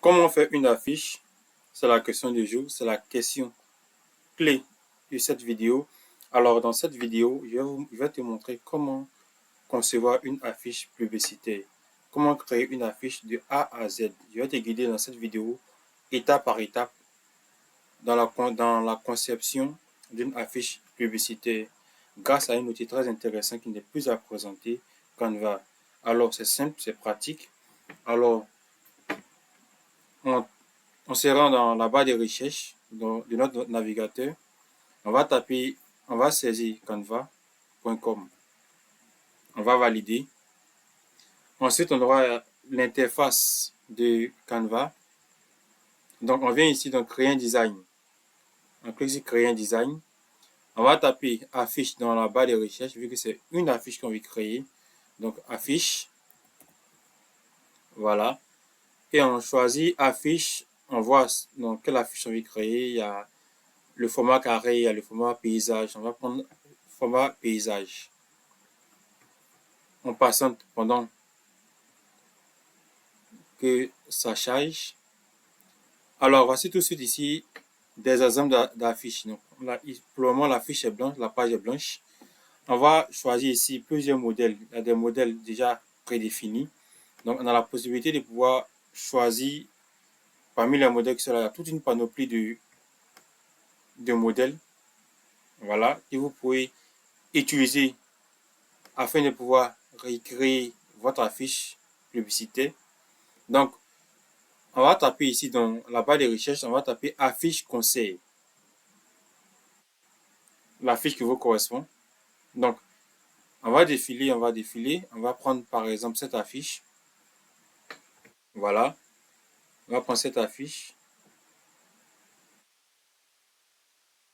Comment faire une affiche? C'est la question du jour, c'est la question clé de cette vidéo. Alors, dans cette vidéo, je vais te montrer comment concevoir une affiche publicitaire. Comment créer une affiche de A à Z. Je vais te guider dans cette vidéo étape par étape dans la conception d'une affiche publicitaire grâce à un outil très intéressant qui n'est plus à présenter, Canva. Alors, c'est simple, c'est pratique. Alors, on se rend dans la barre de recherche de notre navigateur. On va taper, on va saisir canva.com. On va valider. Ensuite, on aura l'interface de Canva. Donc, on vient ici donc créer un design. On clique sur créer un design. On va taper affiche dans la barre de recherche vu que c'est une affiche qu'on veut créer. Donc, affiche. Voilà. Et on choisit affiche. On voit dans quelle affiche on veut créer. Il y a le format carré, il y a le format paysage. On va prendre le format paysage. On patiente pendant que ça charge. Alors, voici tout de suite ici des exemples d'affiches. Pour le moment, l'affiche est blanche, la page est blanche. On va choisir ici plusieurs modèles. Il y a des modèles déjà prédéfinis. Donc, on a la possibilité de pouvoir choisir parmi les modèles qui sont là. Il y a toute une panoplie de modèles. Voilà, que vous pouvez utiliser afin de pouvoir recréer votre affiche publicitaire. Donc, on va taper ici dans la barre de recherche, on va taper affiche conseil. L'affiche qui vous correspond. Donc, on va défiler, on va prendre par exemple cette affiche. Voilà, on va prendre cette affiche.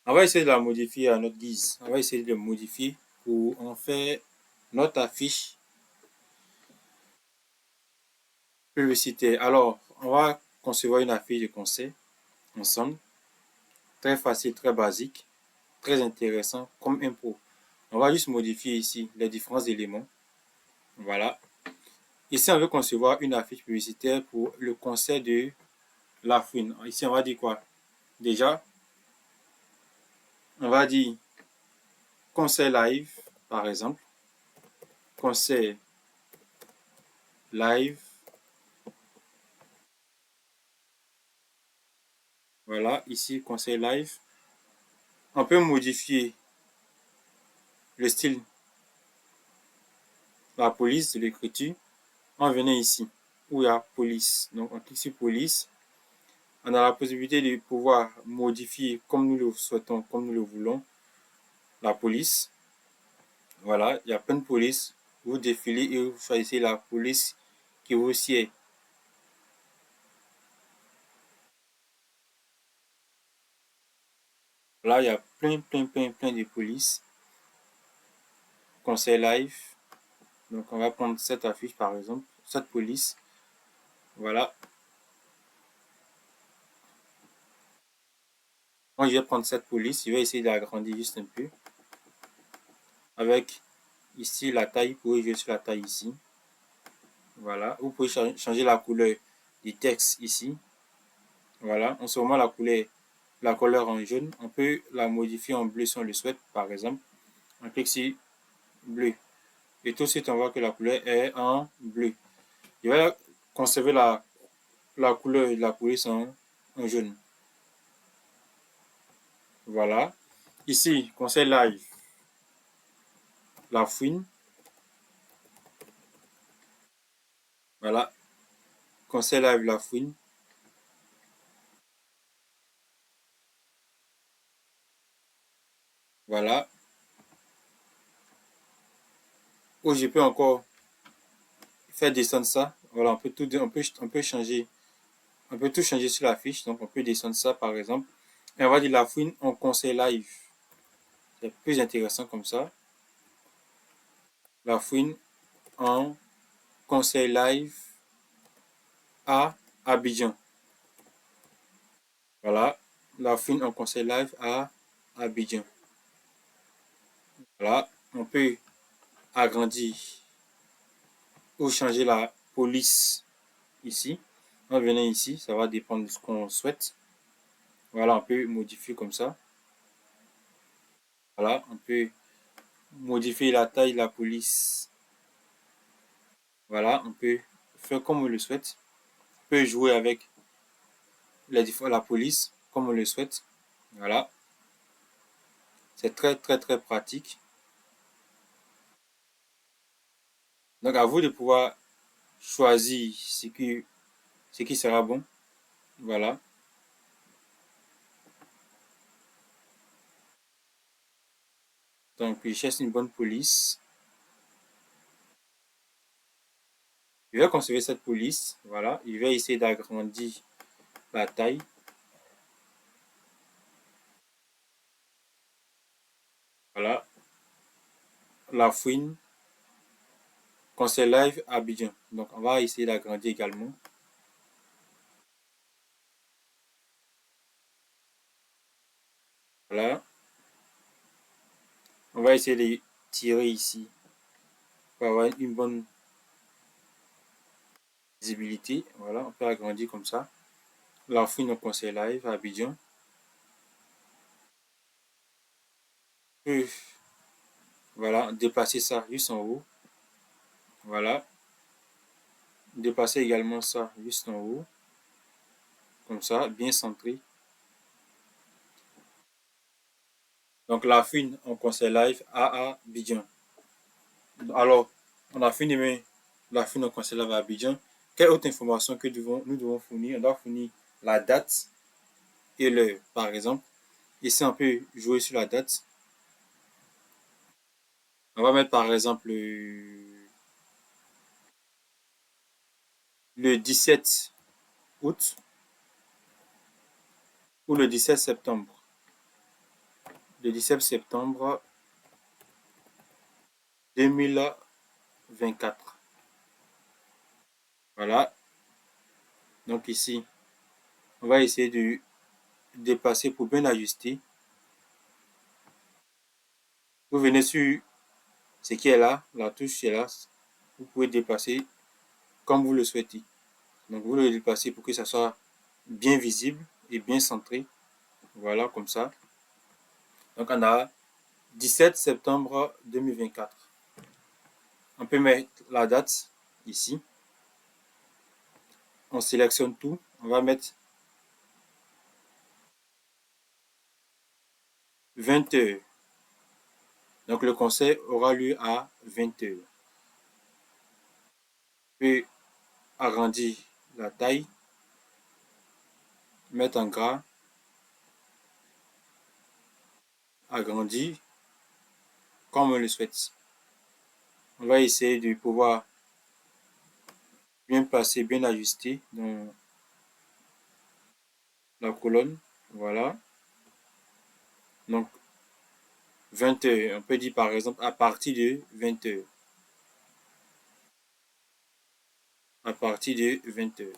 On va essayer de la modifier à notre guise. On va essayer de la modifier pour en faire notre affiche publicitaire. Alors, on va concevoir une affiche de conseil ensemble. Très facile, très basique, très intéressant comme impôt. On va juste modifier ici les différents éléments. Voilà. Ici, on veut concevoir une affiche publicitaire pour le concert de la fouine. Ici, on va dire quoi? Déjà, on va dire concert live, par exemple. Concert live. Voilà, ici, concert live. On peut modifier le style, la police de l'écriture. On venait ici, où il y a police. Donc, on clique sur police. On a la possibilité de pouvoir modifier comme nous le souhaitons, comme nous le voulons, la police. Voilà, il y a plein de polices. Vous défilez et vous choisissez la police qui vous sied. Là, il y a plein de polices. Conseil live. Donc, on va prendre cette affiche, par exemple, cette police. Voilà. Moi, je vais prendre cette police. Je vais essayer d'agrandir juste un peu. Avec ici la taille. Vous pouvez jouer sur la taille ici. Voilà. Vous pouvez changer la couleur du texte ici. Voilà. En ce moment, la couleur en jaune. On peut la modifier en bleu si on le souhaite, par exemple. On clique sur bleu. Et tout de suite, on voit que la couleur est en bleu. Je vais conserver la couleur de la police en jaune. Voilà. Ici, conseil live. La fouine. Voilà. Conseil live, la fouine. Voilà. Ou je peux encore faire descendre ça. Voilà, on peut changer. On peut tout changer sur la fiche. Donc, on peut descendre ça, par exemple. Et on va dire la fouine en conseil live. C'est plus intéressant comme ça. La fouine en conseil live à Abidjan. Voilà. La fouine en conseil live à Abidjan. Voilà. On peut agrandir ou changer la police ici. On va venir ici, ça va dépendre de ce qu'on souhaite. Voilà, on peut modifier comme ça. Voilà, on peut modifier la taille de la police. Voilà, on peut faire comme on le souhaite. On peut jouer avec la police comme on le souhaite. Voilà, c'est très très très pratique. Donc à vous de pouvoir choisir ce qui sera bon. Voilà. Donc je cherche une bonne police. Je vais conserver cette police. Voilà. Je vais essayer d'agrandir la taille. Voilà. La fouine. Conseil live à Abidjan. Donc on va essayer d'agrandir également. Voilà. On va essayer de tirer ici pour avoir une bonne visibilité. Voilà. On peut agrandir comme ça. La fouine au conseil live à Abidjan. Voilà. Déplacer ça juste en haut. Voilà. Déplacer également ça juste en haut. Comme ça. Bien centré. Donc la fouine en conseil live à Abidjan. Alors, on a fini de la fouine en conseil live à Abidjan. Quelle autre information que nous devons fournir? On doit fournir la date et l'heure, par exemple. Ici, on peut jouer sur la date. On va mettre, par exemple, le 17 août ou le 17 septembre. Le 17 septembre 2024. Voilà. Donc ici, on va essayer de dépasser pour bien ajuster. Vous venez sur ce qui est là, la touche est là. Vous pouvez dépasser comme vous le souhaitez. Donc vous le déplacez pour que ça soit bien visible et bien centré. Voilà, comme ça. Donc on a 17 septembre 2024. On peut mettre la date ici. On sélectionne tout. On va mettre 20 heures. Donc le conseil aura lieu à 20 heures. On peut agrandir la taille, mettre en gras, agrandir comme on le souhaite. On va essayer de pouvoir bien placer, bien ajuster dans la colonne. Voilà. Donc 20 heures. On peut dire par exemple à partir de 20 heures. À partir de 20 heures.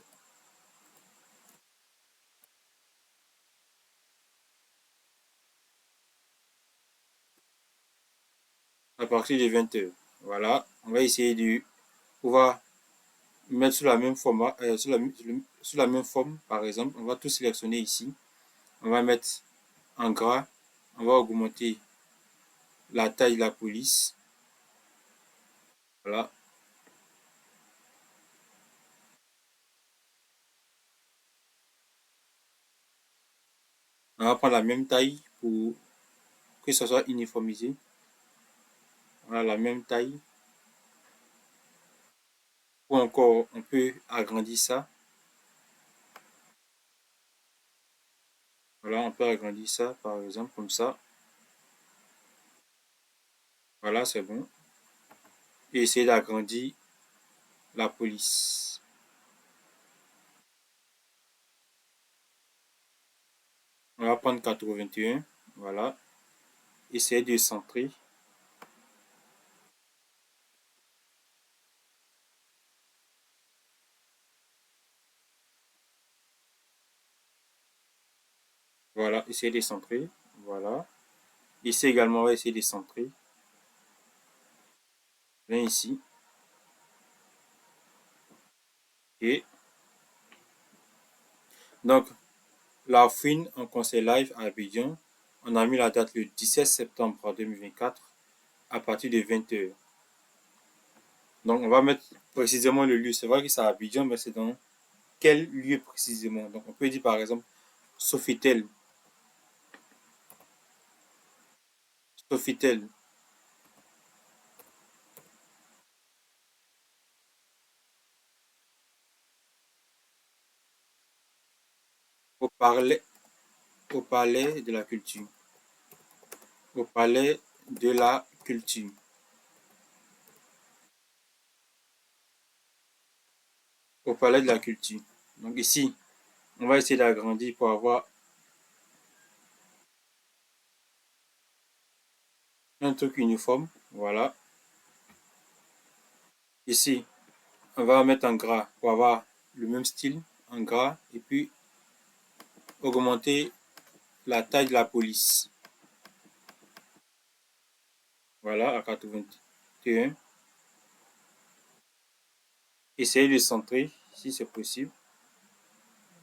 À partir de 20 heures. Voilà. On va essayer de pouvoir mettre sur la même format, sur la même forme, par exemple. On va tout sélectionner ici. On va mettre en gras. On va augmenter la taille de la police. Voilà. On va prendre la même taille pour que ce soit uniformisé. Voilà la même taille. Ou encore, on peut agrandir ça. Voilà, on peut agrandir ça, par exemple, comme ça. Voilà, c'est bon. Et essayer d'agrandir la police. On va prendre 81. Voilà. Essayer de centrer. Voilà, essayer de centrer. Voilà. Ici également, on va essayer de centrer. Viens ici. Et Donc, la fouine en concert live à Abidjan, on a mis la date le 17 septembre 2024 à partir de 20h. Donc, on va mettre précisément le lieu. C'est vrai que c'est à Abidjan, mais c'est dans quel lieu précisément? Donc, on peut dire par exemple Sofitel. Sofitel. Au palais, au palais de la culture. Au palais de la culture. Au palais de la culture. Donc ici, on va essayer d'agrandir pour avoir un truc uniforme. Voilà. Ici, on va mettre en gras pour avoir le même style en gras et puis augmenter la taille de la police. Voilà, à 81. Essayez de centrer si c'est possible.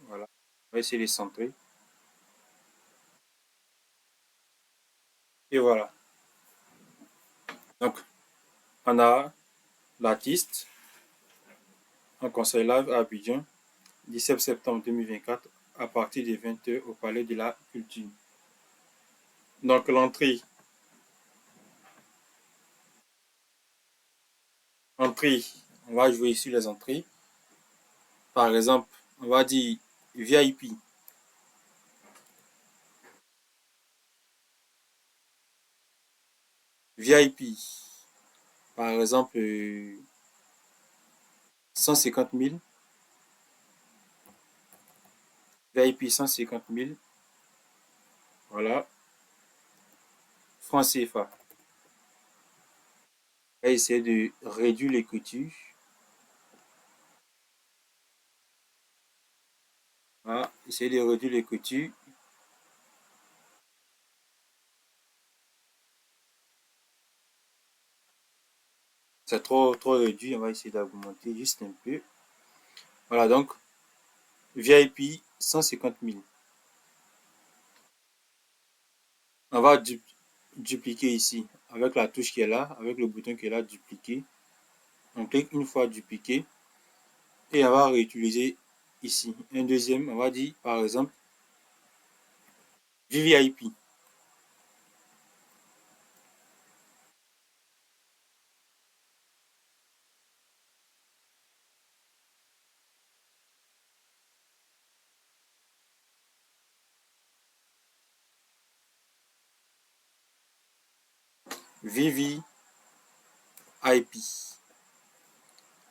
Voilà. On va essayer de centrer. Et voilà. Donc, on a l'artiste en concert live à Abidjan, 17 septembre 2024, à partir de 20h au Palais de la Culture. Donc, entrée, on va jouer sur les entrées. Par exemple, on va dire VIP. VIP. Par exemple, 150 000. VIP 150 000. Voilà. Francs CFA. On va essayer de réduire l'écriture. Voilà. Essayer de réduire l'écriture. C'est trop réduit. On va essayer d'augmenter juste un peu. Voilà, donc VIP 150 000. On va dupliquer ici avec la touche qui est là, avec le bouton qui est là, dupliquer. On clique une fois dupliquer et on va réutiliser ici. Un deuxième, on va dire par exemple VVIP. VVIP.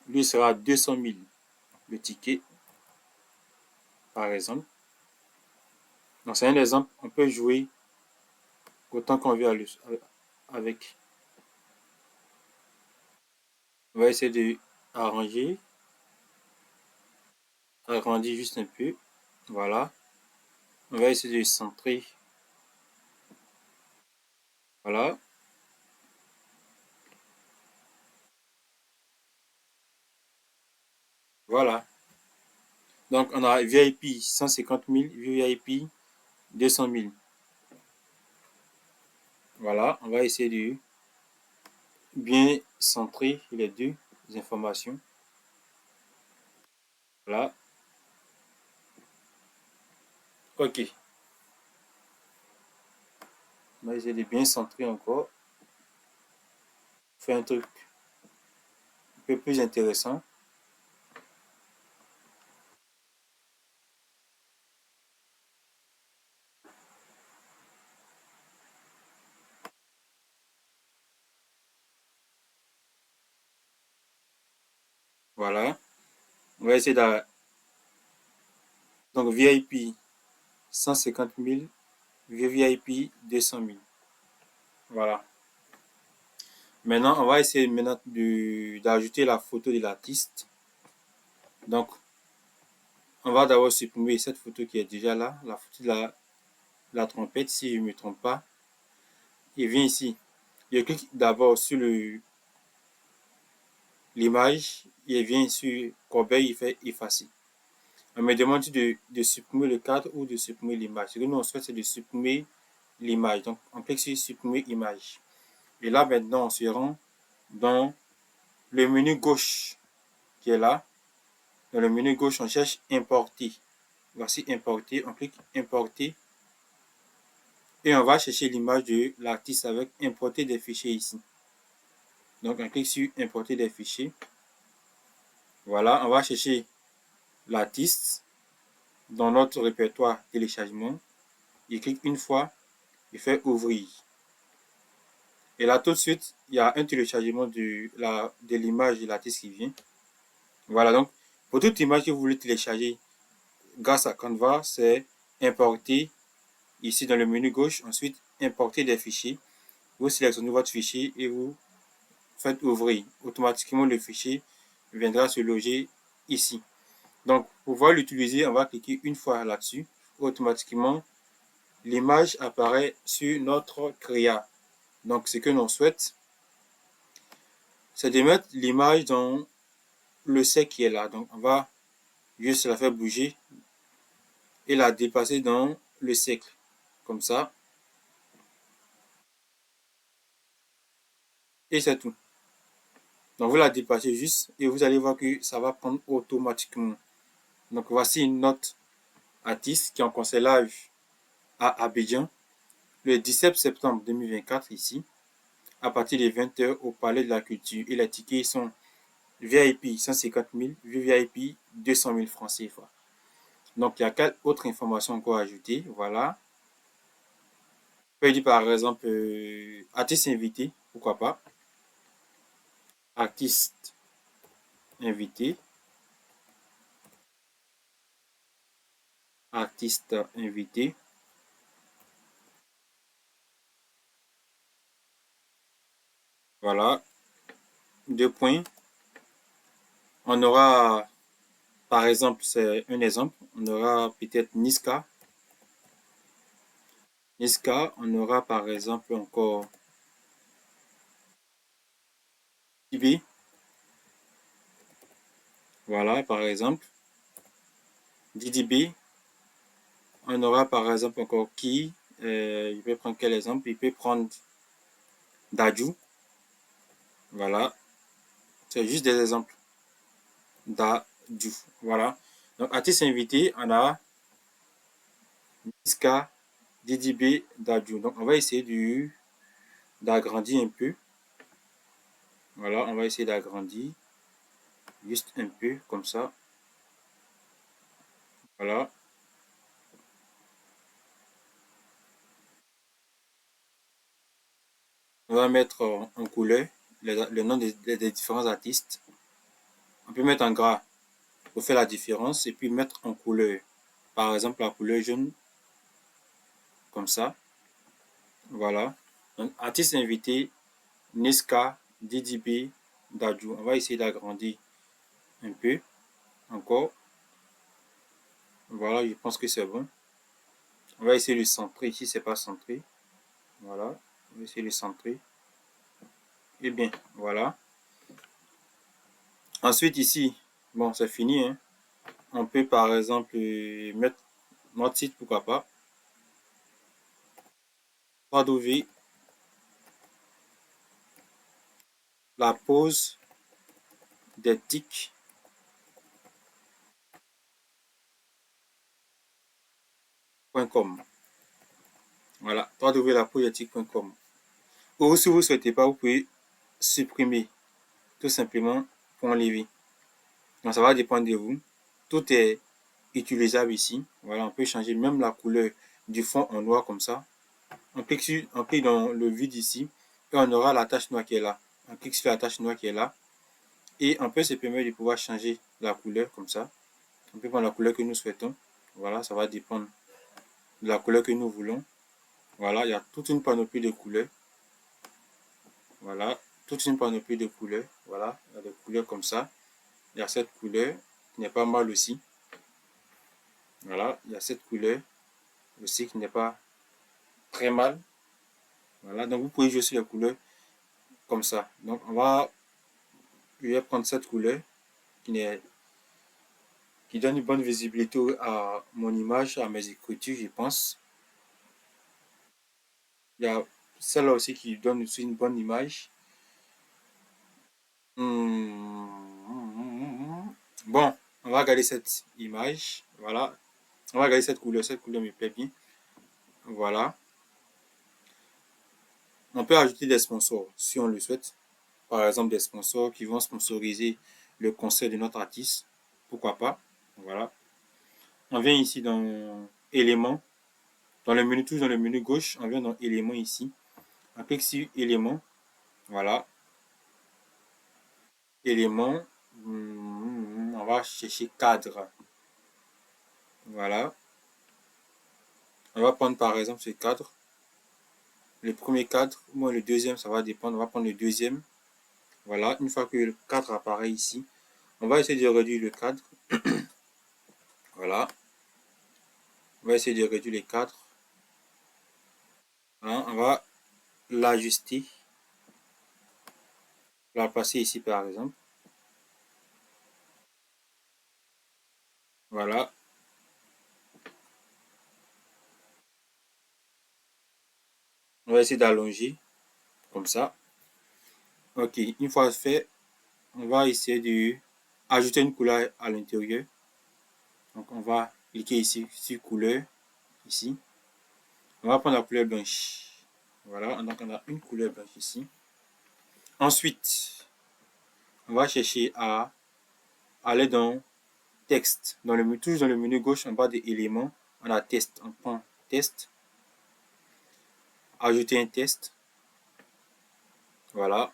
Lui sera 200 000 le ticket, par exemple. Donc c'est un exemple, on peut jouer autant qu'on veut avec. On va essayer de arranger, agrandir juste un peu. Voilà. On va essayer de centrer. Voilà. Voilà. Donc on a VIP 150 000, VIP 200 000. Voilà. On va essayer de bien centrer les deux informations. Voilà. Ok. On va essayer de bien centrer encore. Faire un truc un peu plus intéressant. Voilà. On va essayer de... Donc VIP 150 000, VIP 200 000. Voilà. Maintenant, on va essayer maintenant d'ajouter la photo de l'artiste. Donc, on va d'abord supprimer cette photo qui est déjà là, la photo de la trompette, si je ne me trompe pas. Il vient ici. Je clique d'abord sur l'image. Il vient sur corbeille, il fait effacer. On me demande de supprimer le cadre ou de supprimer l'image. Ce que nous on souhaite, c'est de supprimer l'image. Donc, on clique sur supprimer image. Et là, maintenant, on se rend dans le menu gauche qui est là. Dans le menu gauche, on cherche importer. Voici importer. On clique importer. Et on va chercher l'image de l'artiste avec importer des fichiers ici. Donc, on clique sur importer des fichiers. Voilà, on va chercher l'artiste dans notre répertoire téléchargement. Il clique une fois, il fait ouvrir. Et là, tout de suite, il y a un téléchargement de l'image de l'artiste qui vient. Voilà, donc, pour toute image que vous voulez télécharger grâce à Canva, c'est importer ici dans le menu gauche. Ensuite, importer des fichiers. Vous sélectionnez votre fichier et vous faites ouvrir. Automatiquement, le fichier viendra se loger ici. Donc, pour pouvoir l'utiliser, on va cliquer une fois là-dessus. Automatiquement, l'image apparaît sur notre créa. Donc, ce que l'on souhaite, c'est de mettre l'image dans le cercle qui est là. Donc, on va juste la faire bouger et la déplacer dans le cercle. Comme ça. Et c'est tout. Donc, vous la déplacez juste et vous allez voir que ça va prendre automatiquement. Donc, voici une note artiste qui est en concert live à Abidjan le 17 septembre 2024 ici, à partir des 20h au Palais de la Culture. Et les tickets sont VIP 150 000, VIP 200 000 francs CFA. Donc, il y a quelle autre information encore à ajouter? Voilà. On peut dire par exemple artiste invité, pourquoi pas. Artiste invité. Artiste invité. Voilà. Deux points. On aura, par exemple, c'est un exemple, on aura peut-être Niska. Niska, on aura par exemple encore Tibé. Voilà, par exemple. Didi B. On aura par exemple encore qui. Il peut prendre quel exemple? Il peut prendre Dadju. Voilà. C'est juste des exemples. Dadju. Voilà. Donc, artiste invité, on a Niska, Didi B, Dadju. Donc, on va essayer d'agrandir un peu. Voilà, on va essayer d'agrandir. Juste un peu, comme ça. Voilà. On va mettre en couleur le nom des différents artistes. On peut mettre en gras pour faire la différence et puis mettre en couleur. Par exemple, la couleur jaune, comme ça. Voilà. Donc, artiste invité, Niska, DDB, Dadju. On va essayer d'agrandir un peu encore. Voilà, je pense que c'est bon. On va essayer de centrer. Ici, c'est pas centré. Voilà. On va essayer de centrer. Et bien, voilà. Ensuite, ici, bon, c'est fini. Hein. On peut, par exemple, mettre notre site, pourquoi pas. www. La pose des tics.com. Voilà, www.laposedetic.com. Ou si vous ne souhaitez pas, vous pouvez supprimer tout simplement pour enlever. Donc ça va dépendre de vous. Tout est utilisable ici. Voilà, on peut changer même la couleur du fond en noir comme ça. On clique dans le vide ici et on aura la tache noire qui est là. On clique sur la tache noire qui est là et on peut se permettre de pouvoir changer la couleur comme ça. On peut prendre la couleur que nous souhaitons. Voilà, ça va dépendre de la couleur que nous voulons. Voilà, il y a toute une panoplie de couleurs. Voilà, toute une panoplie de couleurs. Voilà, il y a des couleurs comme ça. Il y a cette couleur qui n'est pas mal aussi. Voilà, il y a cette couleur aussi qui n'est pas très mal. Voilà, donc vous pouvez jouer sur les couleurs comme ça. Donc je vais prendre cette couleur qui qui donne une bonne visibilité à mon image, à mes écritures, je pense. Il y a celle-là aussi qui donne aussi une bonne image. Bon, on va regarder cette image. Voilà. On va regarder cette couleur. Cette couleur me plaît bien. Voilà. On peut ajouter des sponsors si on le souhaite. Par exemple, des sponsors qui vont sponsoriser le concert de notre artiste. Pourquoi pas? Voilà. On vient ici dans éléments. Dans le menu, toujours dans le menu gauche, on vient dans éléments ici. On clique sur éléments. Voilà. Éléments. On va chercher cadre. Voilà. On va prendre par exemple ce cadre. Le premier cadre, ou moins le deuxième, ça va dépendre. On va prendre le deuxième. Voilà. Une fois que le cadre apparaît ici, on va essayer de réduire le cadre. Voilà. On va essayer de réduire les cadres. Voilà. On va l'ajuster. La passer ici par exemple. Voilà. On va essayer d'allonger comme ça. Ok, une fois fait, on va essayer de ajouter une couleur à l'intérieur. Donc on va cliquer ici sur couleur, ici. On va prendre la couleur blanche. Voilà, donc on a une couleur blanche ici. Ensuite, on va chercher à aller dans texte. Toujours dans le menu gauche, en bas des éléments, on a test. On prend test, ajouter un test. Voilà.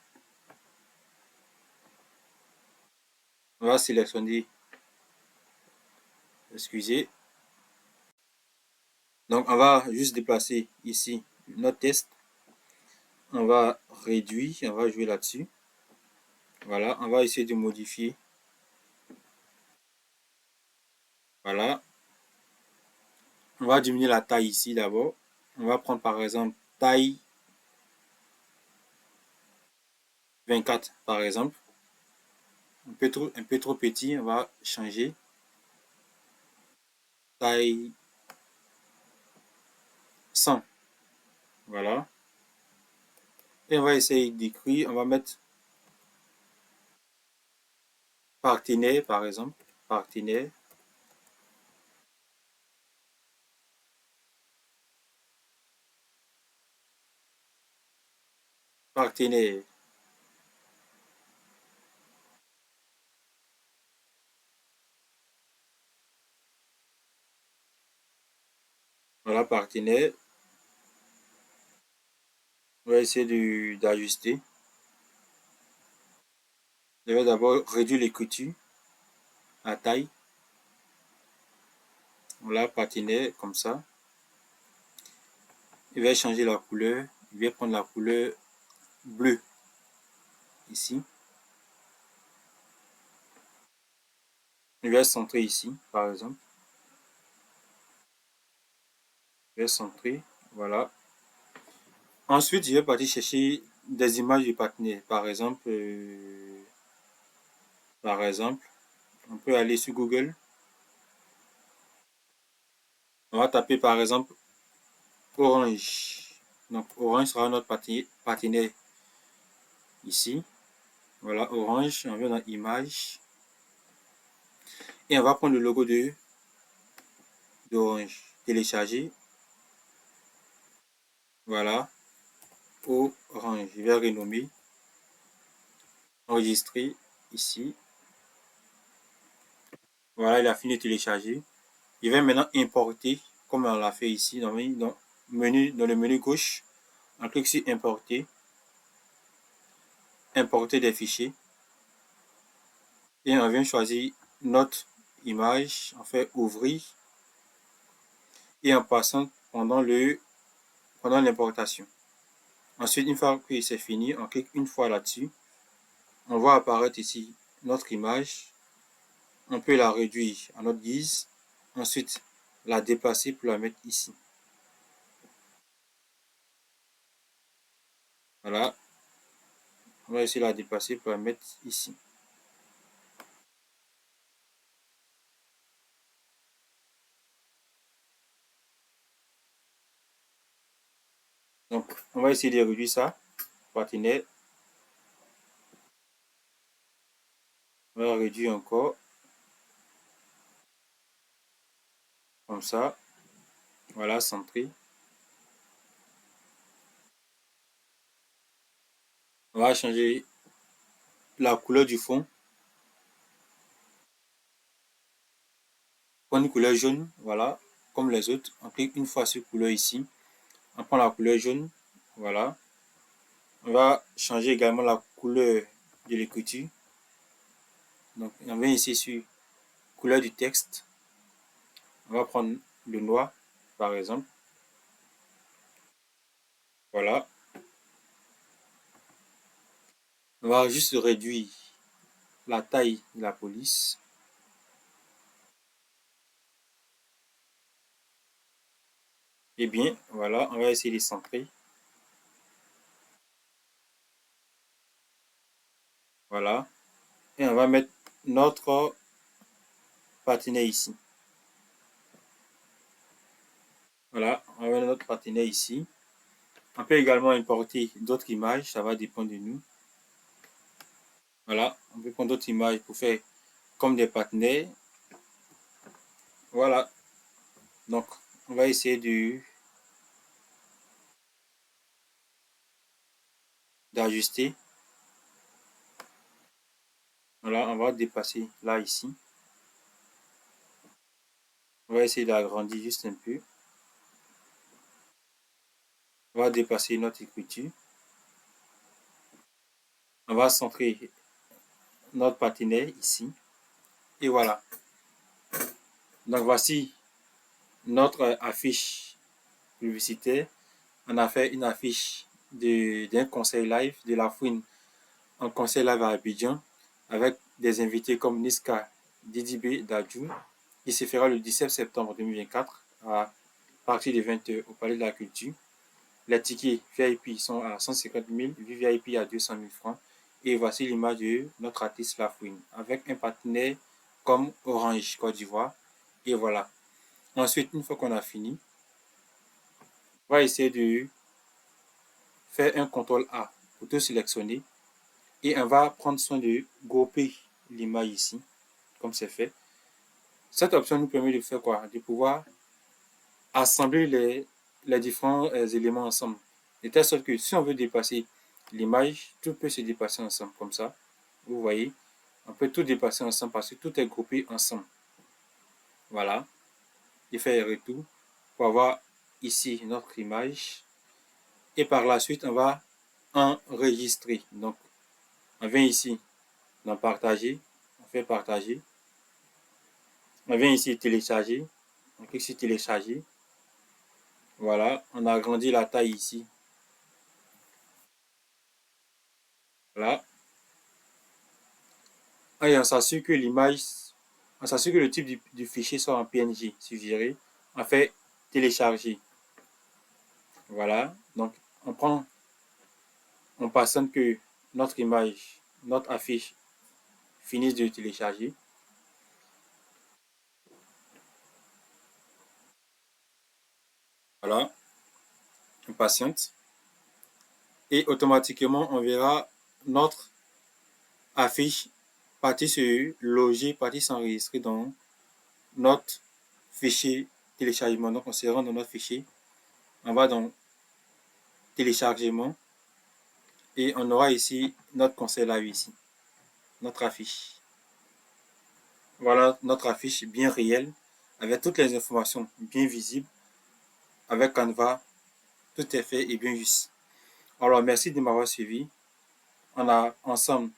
On va sélectionner, excusez. Donc on va juste déplacer ici notre test. On va réduire, on va jouer là-dessus. Voilà, on va essayer de modifier. Voilà. On va diminuer la taille ici d'abord. On va prendre par exemple taille 24 par exemple. Un peu trop petit, on va changer. Taille 100. Voilà. Et on va essayer d'écrire. On va mettre partenaire par exemple. Partenaire. Partenaire. Voilà, partenaire. On va essayer d'ajuster. Je vais d'abord réduire l'écriture, la taille. Voilà, partenaire, comme ça. Je vais changer la couleur. Je vais prendre la couleur bleue. Ici. Je vais centrer ici, par exemple. Je vais centrer. Voilà. Ensuite, je vais partir chercher des images de partenaires. Par exemple, on peut aller sur Google. On va taper par exemple Orange. Donc Orange sera notre partenaire ici. Voilà, Orange. On va dans Images. Et on va prendre le logo d'Orange. Télécharger. Voilà. Orange. Je vais renommer. Enregistrer ici. Voilà, il a fini de télécharger. Je vais maintenant importer, comme on l'a fait ici, dans le menu gauche. On clique sur importer. Importer des fichiers. Et on vient choisir notre image. On fait ouvrir. Et en passant pendant l'importation. Ensuite, une fois que c'est fini, on clique une fois là-dessus. On voit apparaître ici notre image. On peut la réduire à notre guise. Ensuite, la déplacer pour la mettre ici. Voilà. On va essayer de la déplacer pour la mettre ici. Donc, on va essayer de réduire ça. Patinet. On va réduire encore. Comme ça. Voilà, centré. On va changer la couleur du fond. Prendre une couleur jaune, voilà, comme les autres. On clique une fois sur couleur ici. On prend la couleur jaune, voilà. On va changer également la couleur de l'écriture. Donc, on vient ici sur couleur du texte. On va prendre le noir, par exemple. Voilà. On va juste réduire la taille de la police. Et bien, voilà, on va essayer de centrer. Voilà. Et on va mettre notre patinet ici. Voilà, on va mettre notre patinet ici. On peut également importer d'autres images, ça va dépendre de nous. Voilà, on peut prendre d'autres images pour faire comme des partenaires. Voilà, donc on va essayer d'ajuster. Voilà, on va dépasser là ici. On va essayer d'agrandir juste un peu. On va dépasser notre écriture. On va centrer notre partenaire ici. Et voilà. Donc voici notre affiche publicitaire. On a fait une affiche d'un conseil live de la fouine en conseil live à Abidjan avec des invités comme Niska Didibé Dadjou qui se fera le 17 septembre 2024 à partir de 20h au Palais de la Culture. Les tickets VIP sont à 150 000, VIP à 200 000 francs. Et voici l'image de notre artiste Lafouine avec un partenaire comme Orange Côte d'Ivoire. Et voilà. Ensuite, une fois qu'on a fini, on va essayer de faire un CTRL A pour tout sélectionner. Et on va prendre soin de grouper l'image ici, comme c'est fait. Cette option nous permet de faire quoi? De pouvoir assembler les différents éléments ensemble. De telle sorte que si on veut dépasser l'image, tout peut se dépasser ensemble, comme ça. Vous voyez, on peut tout dépasser ensemble parce que tout est groupé ensemble. Voilà. Et faire un retour pour avoir ici notre image. Et par la suite, on va enregistrer. Donc, on vient ici dans partager. On fait partager. On vient ici télécharger. On clique sur télécharger. Voilà. On a agrandi la taille ici. Voilà. Et on s'assure que l'image, on s'assure que le type du fichier soit en PNG suggéré. On fait télécharger. Voilà. Donc, on patiente que notre image, notre affiche finisse de télécharger. Voilà. On patiente. Et automatiquement, on verra notre affiche partie se loger, partie s'enregistrer dans notre fichier téléchargement. Donc, on se rend dans notre fichier. On va dans téléchargement. Et on aura ici notre conseil live ici. Notre affiche. Voilà notre affiche bien réelle, avec toutes les informations bien visibles, avec Canva, tout est fait et bien juste. Alors, merci de m'avoir suivi. On a ensemble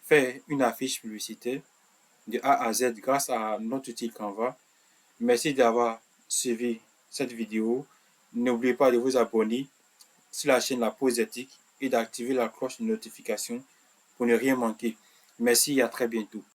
fait une affiche publicitaire de A à Z grâce à notre outil Canva. Merci d'avoir suivi cette vidéo. N'oubliez pas de vous abonner sur la chaîne La Pause Éthique et d'activer la cloche de notification pour ne rien manquer. Merci et à très bientôt.